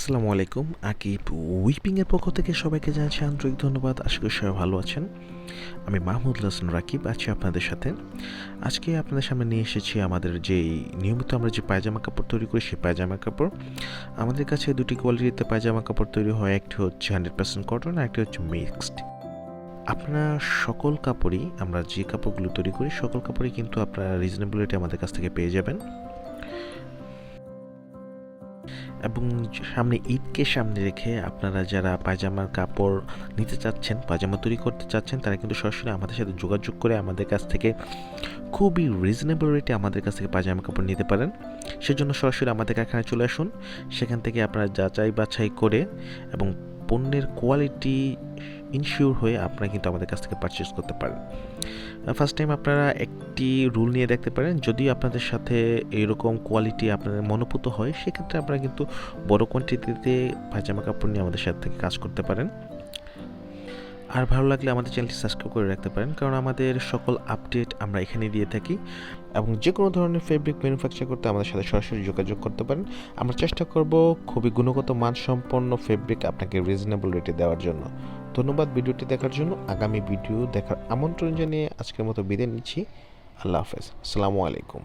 আসসালামু আলাইকুম। আকিব উইপিংয়ের পক্ষ থেকে সবাইকে জানাচ্ছি আন্তরিক ধন্যবাদ। আশা করি সবাই ভালো আছেন। আমি মাহমুদ হাসান রাকিব আছি আপনাদের সাথে। আজকে আপনাদের সামনে নিয়ে এসেছি আমাদের যেই নিয়মিত আমরা যে পায়জামা কাপড় তৈরি করি সেই পায়জামা কাপড়। আমাদের কাছে দুটি কোয়ালিটিতে পায়জামা কাপড় তৈরি হয়, একটি হচ্ছে 100% কটন আর একটি হচ্ছে মিক্সড। আপনারা সকল কাপড়ই, আমরা যে কাপড়গুলো তৈরি করি সকল কাপড়ই কিন্তু আপনারা রিজনেবল রেটে আমাদের কাছ থেকে পেয়ে যাবেন। এবং সামনে ঈদকে সামনে রেখে আপনারা যারা পায়জামার কাপড় নিতে চাচ্ছেন, পায়জামা তৈরি করতে চাচ্ছেন, তারা কিন্তু সরাসরি আমাদের সাথে যোগাযোগ করে আমাদের কাছ থেকে খুবই রিজনেবল রেটে আমাদের কাছ থেকে পায়জামা কাপড় নিতে পারেন। সেজন্য সরাসরি আমাদের কারখানায় চলে আসুন। সেখান থেকে আপনারা যাচাই বাছাই করে এবং পণ্যের কোয়ালিটি ইনশিওর হয়ে আপনারা কিন্তু আমাদের কাছ থেকে পারচেস করতে পারেন। ফার্স্ট টাইম আপনারা একটি রুল নিয়ে দেখতে পারেন, যদি আপনাদের সাথে এরকম কোয়ালিটি আপনাদের মনোভূত হয় সেক্ষেত্রে আপনারা কিন্তু বড় কোয়ান্টিটিতে পায়জামা কাপড় নিয়ে আমাদের সাথে থেকে কাজ করতে পারেন। আর ভালো লাগলে আমাদের চ্যানেলটি সাবস্ক্রাইব করে রাখতে পারেন, কারণ আমাদের সকল আপডেট আমরা এখানে দিয়ে থাকি। এবং যে কোনো ধরনের ফেব্রিক ম্যানুফ্যাকচার করতে আমাদের সাথে সরাসরি যোগাযোগ করতে পারেন। আমরা চেষ্টা করব খুবই গুণগত মানসম্পন্ন ফেব্রিক আপনাকে রিজনেবল রেটে দেওয়ার জন্য। ধন্যবাদ ভিডিওটি দেখার জন্য। আগামী ভিডিও দেখার আমন্ত্রণ জানিয়ে আজকের মতো বিদায় নিচ্ছি। আল্লাহ হাফেজ। আসসালামু আলাইকুম।